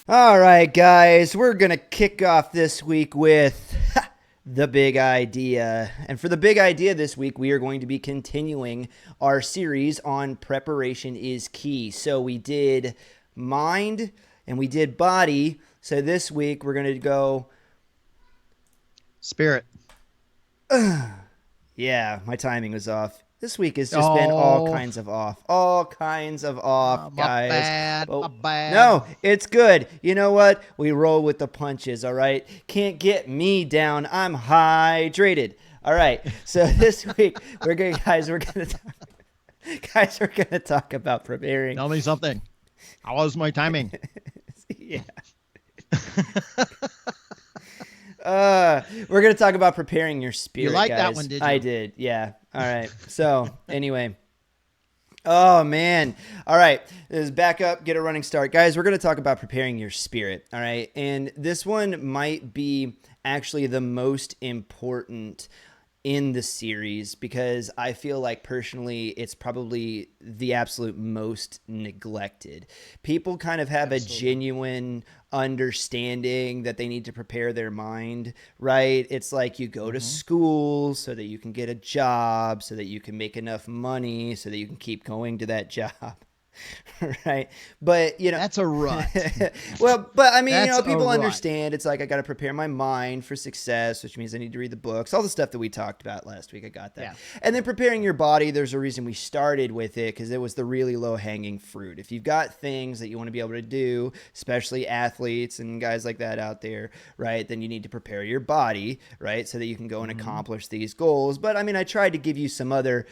All right, guys, we're going to kick off this week with the big idea. And for the big idea this week, we are going to be continuing our series on preparation is key. So we did mind and we did body. So this week we're going to go, Spirit. yeah, my timing was off. This week has just been all Oh, kinds of off. All kinds of off, my guys. bad, my But bad. no, it's good. You know what? We roll with the punches, all right? Can't get me down. I'm hydrated. All right. So this week we're gonna talk about preparing. Tell me something. How was my timing? Yeah. We're gonna talk about preparing your You spirit, liked that one, guys. did I you? did. Yeah. All right. So anyway. Oh man. All right. This is back up, get a running start. Guys, we're going to talk about preparing your spirit, all right? And this one might be actually the most important in the series because I feel like personally it's probably the absolute most neglected. People kind of have a Absolutely. genuine understanding that they need to prepare their mind, right? It's like you go to Hmm. school so that you can get a job, so that you can make enough money, so that you can keep going to that job. Right? But, That's a rut. well, but I mean, That's a people rut. understand it's like I got to prepare my mind for success, which means I need to read the books, all the stuff that we talked about last week. I got that. Yeah. And then preparing your body, there's a reason we started with it because it was the really low hanging fruit. If you've got things that you want to be able to do, especially athletes and guys like that out there, right, then you need to prepare your body, right, so that you can go and Hmm. accomplish these goals. But I mean, I tried to give you some other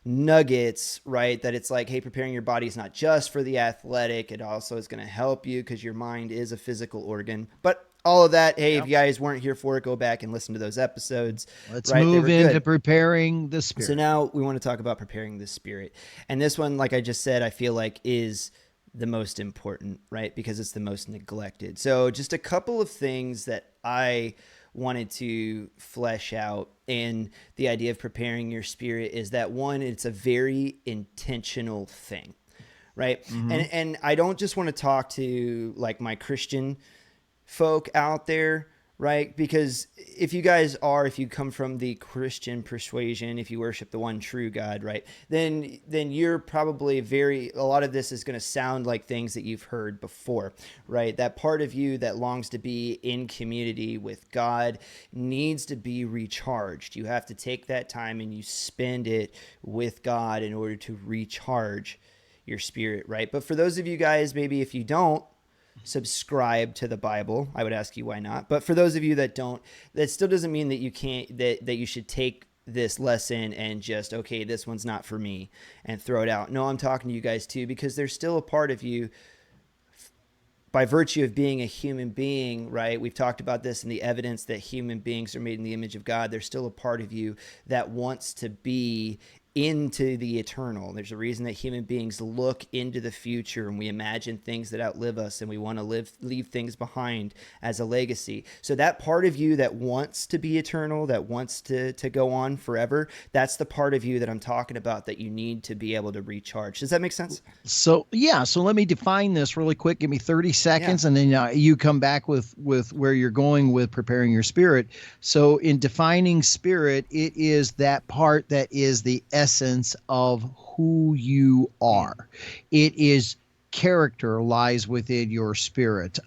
nuggets, right? That it's like, hey, preparing your body is not just for the athletic, it also is going to help you because your mind is a physical organ. But all of that, hey, if Yep. you guys weren't here for it, go back and listen to those episodes, Let's right? They move were into good. preparing the So spirit. now we want to talk about preparing the spirit. And this one, like I just said, I feel like is the most important, right? Because it's the most neglected. So just a couple of things that I wanted to flesh out in the idea of preparing your spirit is that one, it's a very intentional thing, right? Hmm. And I don't just want to talk to like my Christian folk out there, right? Because if you come from the Christian persuasion, if you worship the one true God, right, then you're probably a lot of this is going to sound like things that you've heard before, right? That part of you that longs to be in community with God needs to be recharged. You have to take that time and you spend it with God in order to recharge your spirit, right? But for those of you guys, maybe if you don't subscribe to the Bible, I would ask you why not. But for those of you that don't, that still doesn't mean that you can't that you should take this lesson and just okay, this one's not for me and throw it out. No, I'm talking to you guys too because there's still a part of you by virtue of being a human being, right? We've talked about this in the evidence that human beings are made in the image of God. There's still a part of you that wants to be into the eternal. There's a reason that human beings look into the future and we imagine things that outlive us and we want to leave things behind as a legacy. So that part of you that wants to be eternal, that wants to go on forever, that's the part of you that I'm talking about that you need to be able to recharge. Does that make sense? So yeah, so let me define this really quick. Give me 30 Yeah. seconds, and then you come back with where you're going with preparing your spirit. So in defining spirit, it is that part that is the essence of who you Mm. are. It is character lies within your spirit.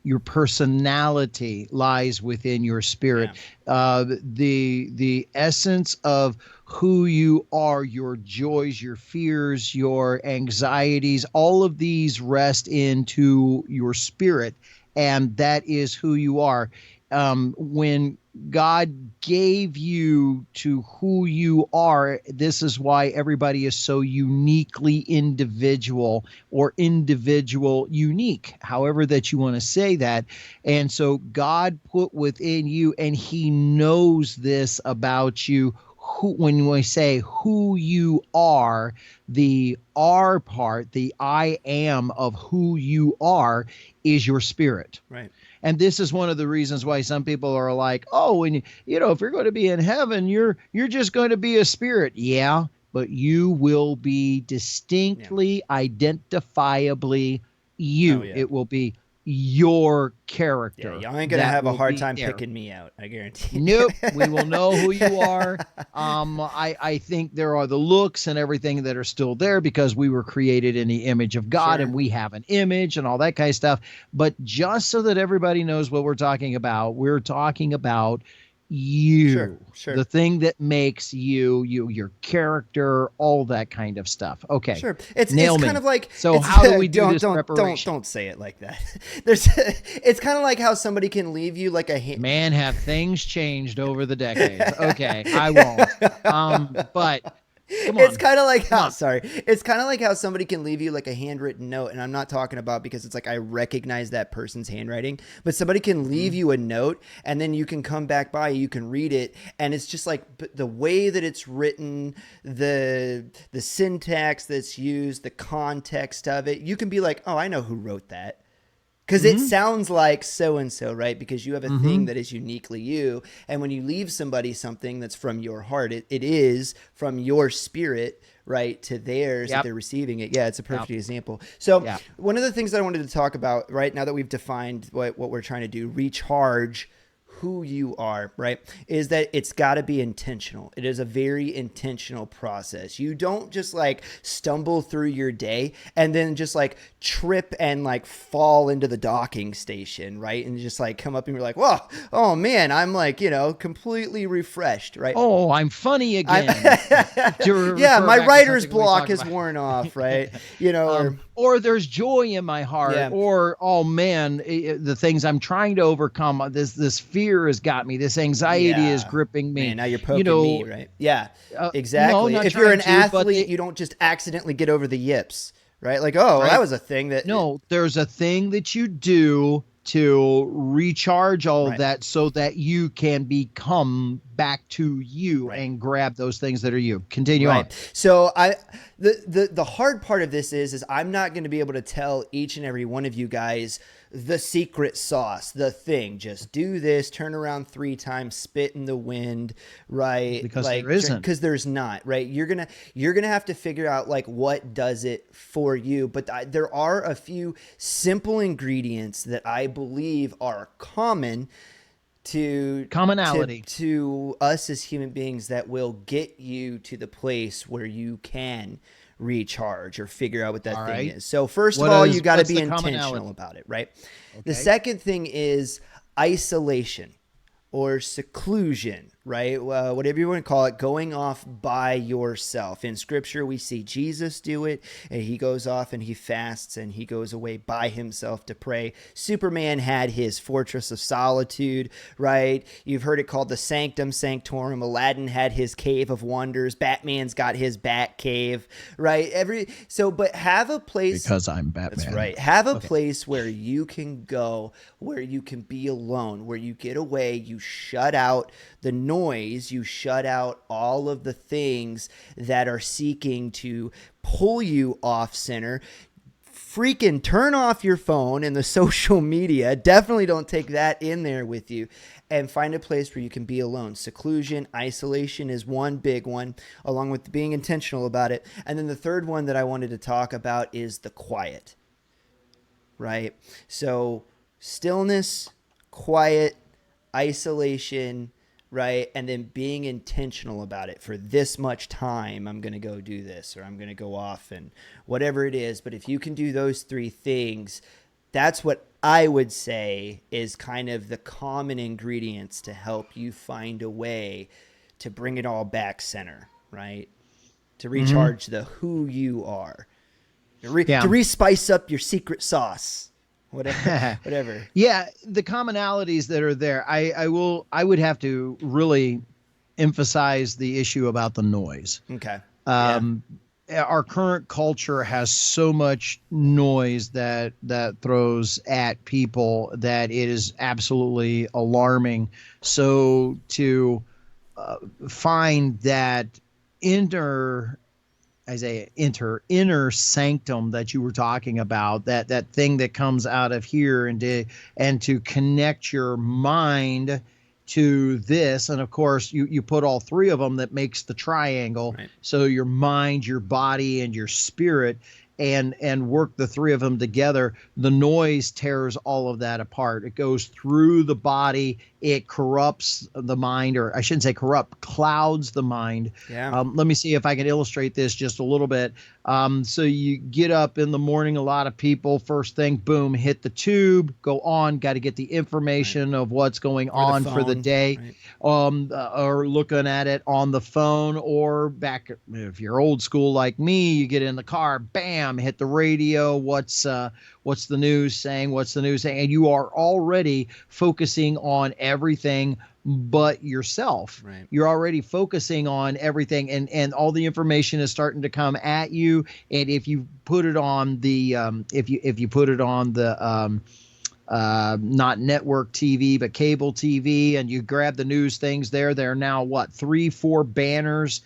Your personality lies within your spirit. Yeah. The essence of who you are, your joys, your fears, your anxieties, all of these rest into your spirit, and that is who you are. When God gave you to who you are, this is why everybody is so uniquely individual or individual unique, however that you want to say that. And so God put within you, and He knows this about you, who, when we say who you are, the R part, the I am of who you are, is your spirit. Right. And this is one of the reasons why some people are like, oh, and if you're going to be in heaven, you're just going to be a spirit. Yeah, but you will be Yeah. distinctly, identifiably Oh you. yeah. It will be your Yeah, character y'all ain't gonna that have a will hard be time there. picking me out. I guarantee. Nope, we will know who you are. I think there are the looks and everything that are still there because we were created in the image of God and Sure, we have an image and all that kind of stuff. But just so that everybody knows what we're talking about sure, you, sure. the thing that makes you, your character, all that kind of stuff. Okay, Sure. It's nail kind me. of like So it's how do we do don't this don't don't preparation? don't say it like that. There's it's kind of like how somebody can leave you like a Man, have things changed over the decades. Okay, I won't. But come it's on, kind of like come how on. sorry. It's kind of like how somebody can leave you like a handwritten note, and I'm not talking about because it's like I recognize that person's handwriting, but somebody can leave Mhm. you a note, and then you can come back by, you can read it, and it's just like the way that it's written, the syntax that's used, the context of it. You can be like, oh, I know who wrote that because it Mhm. sounds like so and so, right? Because you have a thing Mhm. that is uniquely you. And when you leave somebody something that's from your heart, it is from your spirit, right, to theirs that Yep. they're receiving it. Yeah, it's a Yep. perfect example. So, Yep. one of the things that I wanted to talk about, right, now that we've defined what we're trying to do, recharge who you are, right, is that it's got to be intentional. It is a very intentional process. You don't just like stumble through your day and then just like trip and like fall into the docking station, right? And just like come up and you're like, whoa, oh man, I'm like, completely refreshed, right? Oh, I'm funny I, again. To yeah, refer my back to writer's something we block talked has about. worn off, right? Or Or there's joy in my heart, yeah, or oh man, the things I'm trying to overcome. This fear has got me. This anxiety is yeah, gripping me. man, now you're You poking me, know, right? Yeah, no, exactly. not If you're trying an to, but athlete, you don't just accidentally get over the yips, right? Like, oh, that right. was a thing that, No, there's a thing that you do to recharge all of right, that so that you can become back to you right. and grab those things that are you. Continue on. Right. So the hard part of this is I'm not going to be able to tell each and every one of you guys the secret sauce, the thing. Just do this, turn around 3 times, spit in the wind, right? Because there Like isn't. because there's not, right? You're gonna have to figure out like what does it for you. But there are a few simple ingredients that I believe are common to Commonality. to us as human beings that will get you to the place where you can recharge or figure out what that All thing right. is. So first of all, you got to What's be the intentional commonality? about it, right? The Okay. second thing is isolation or seclusion, right? Whatever you want to call it, going off by yourself. In scripture, we see Jesus do it, and he goes off and he fasts and he goes away by himself to pray. Superman had his fortress of solitude, right? You've heard it called the Sanctum Sanctorum. Aladdin had his cave of wonders. Batman's got his bat cave, right? But have a place. Because I'm That's Batman. right. Have a Okay. place where you can go, where you can be alone, where you get away, you shut out the noise, you shut out all of the things that are seeking to pull you off center. Freaking turn off your phone and the social media. Definitely don't take that in there with you, and find a place where you can be alone. Seclusion, isolation is one big one, along with being intentional about it. And then the third one that I wanted to talk about is the quiet, right? So stillness, quiet, isolation, right? And then being intentional about it. For this much time, I'm going to go do this, or I'm going to go off and whatever it is. But if you can do those three things, that's what I would say is kind of the common ingredients to help you find a way to bring it all back center, right? To Hmm. recharge the who you are, Yeah. to re-spice up your secret sauce, whatever, whatever. Yeah, the commonalities that are there. I would have to really emphasize the issue about the noise. Okay. Yeah. Um, our current culture has so much noise that throws at people that it is absolutely alarming. So to find that inner, Isaiah, inner sanctum that you were talking about, that thing that comes out of here, and to connect your mind to this. And of course you put all three of them, that makes the triangle. Right. So your mind, your body, and your spirit. and work the three of them together, the noise tears all of that apart. It goes through the body. It corrupts the mind, or I shouldn't say corrupt, clouds the mind. Yeah. Let me see if I can illustrate this just a little bit. So you get up in the morning, a lot of people, first thing, boom, hit the tube, go on, got to get the information of what's going on for the day, or looking at it on the phone, or back, if you're old school like me, you get in the car, bam, hit the radio, what's the news saying, and you are already focusing on everything but yourself. Right. You're already focusing on everything, and all the information is starting to come at you. And if you put it on the not network TV, but cable TV, and you grab the news things there, they're now what, 3-4 banners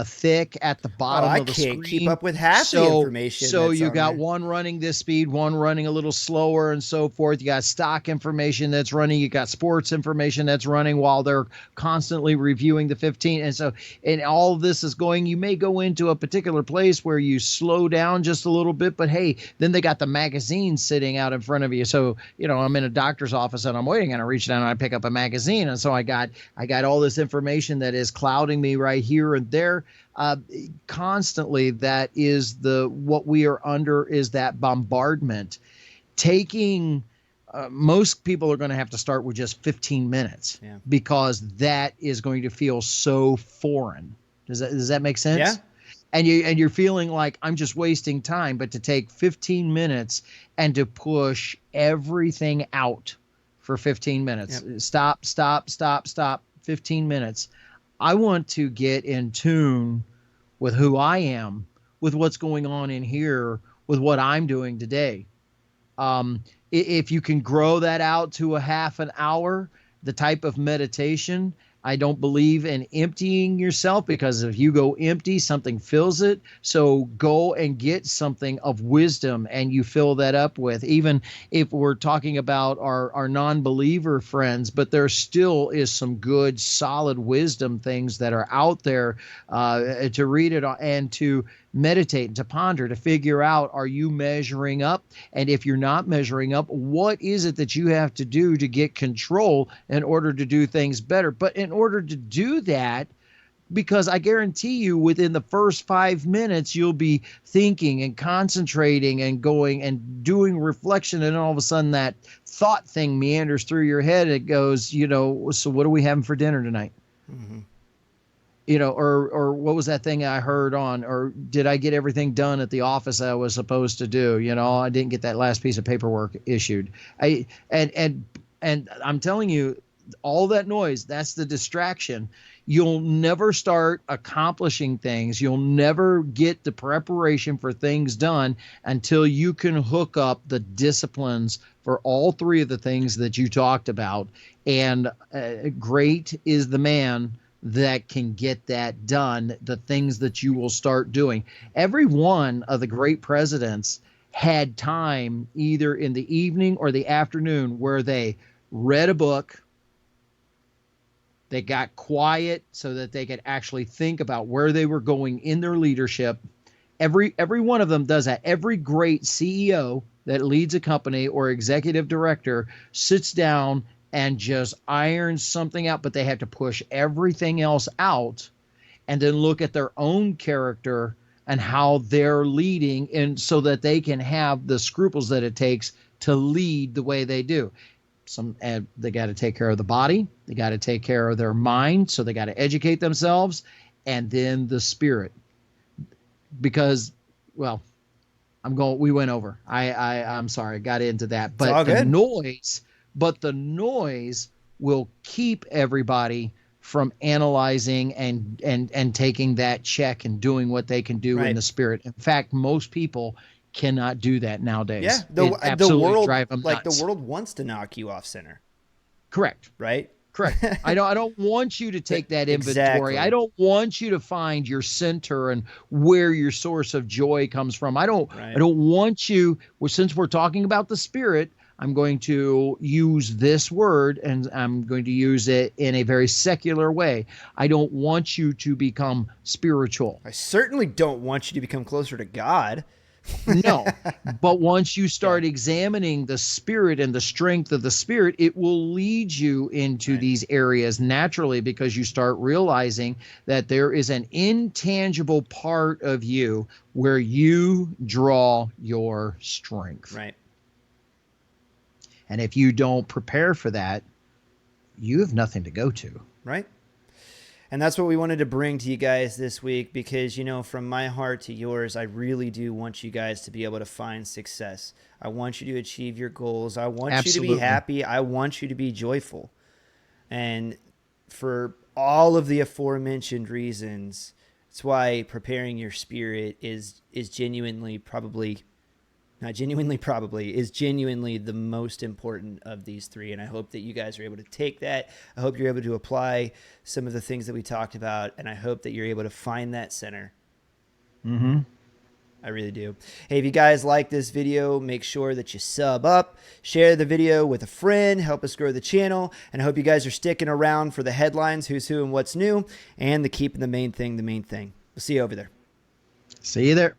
thick at the bottom of the screen. I can't keep up with half the information. So you got one running this speed, one running a little slower, and so forth. You got stock information that's running. You got sports information that's running while they're constantly reviewing the 15. And all of this is going. You may go into a particular place where you slow down just a little bit, but hey, then they got the magazine sitting out in front of you. So, I'm in a doctor's office and I'm waiting, and I reach down and I pick up a magazine. And so I got all this information that is clouding me right here and there. Constantly, that is what we are under, is that bombardment. Taking most people are going to have to start with just 15 minutes because that is going to feel so foreign. Does that make sense? Yeah. And you're feeling like I'm just wasting time, but to take 15 minutes and to push everything out for 15 minutes. Yep. Stop. 15 minutes. I want to get in tune with who I am, with what's going on in here, with what I'm doing today. If you can grow that out to a half an hour, the type of meditation, I don't believe in emptying yourself, because if you go empty, something fills it. So go and get something of wisdom and you fill that up with, even if we're talking about our non-believer friends, but there still is some good, solid wisdom things that are out there to read it and to meditate and to ponder, to figure out, are you measuring up? And if you're not measuring up, what is it that you have to do to get control in order to do things better? But in order to do that, because I guarantee you within the first 5 minutes, you'll be thinking and concentrating and going and doing reflection. And all of a sudden that thought thing meanders through your head. It goes, so what are we having for dinner tonight? Mm-hmm. Or what was that thing I heard on, or did I get everything done at the office I was supposed to do? I didn't get that last piece of paperwork issued. And I'm telling you, all that noise, that's the distraction. You'll never start accomplishing things. You'll never get the preparation for things done until you can hook up the disciplines for all three of the things that you talked about. And great is the man that can get that done, the things that you will start doing. Every one of the great presidents had time either in the evening or the afternoon where they read a book, they got quiet so that they could actually think about where they were going in their leadership. Every one of them does that. Every great CEO that leads a company or executive director sits down and just iron something out, but they have to push everything else out and then look at their own character and how they're leading, and so that they can have the scruples that it takes to lead the way they do. They got to take care of the body. They got to take care of their mind. So they got to educate themselves, and then the spirit, because, well, we went over. I'm sorry. I got into that, but the noise will keep everybody from analyzing and taking that check and doing what they can do in the spirit. In fact, most people cannot do that nowadays. Yeah, the world wants to knock you off center. Correct. Right. Correct. I don't want you to take that inventory. Exactly. I don't want you to find your center and where your source of joy comes from. I don't want you. Well, since we're talking about the spirit, I'm going to use this word, and I'm going to use it in a very secular way. I don't want you to become spiritual. I certainly don't want you to become closer to God. No. But once you start examining the spirit and the strength of the spirit, it will lead you into Right. these areas naturally, because you start realizing that there is an intangible part of you where you draw your strength. Right. And if you don't prepare for that, you have nothing to go to. Right. And that's what we wanted to bring to you guys this week, because, you know, from my heart to yours, I really do want you guys to be able to find success. I want you to achieve your goals. I want you to be Absolutely. happy. I want you to be joyful. And for all of the aforementioned reasons, that's why preparing your spirit is genuinely probably not genuinely probably is genuinely the most important of these three. And I hope that you guys are able to take that. I hope you're able to apply some of the things that we talked about, and I hope that you're able to find that center. Mm-hmm. I really do. Hey, if you guys like this video, make sure that you sub up, share the video with a friend, help us grow the channel, and I hope you guys are sticking around for the headlines, who's who and what's new, and the keeping the main thing the main thing. We'll see you over there. See you there.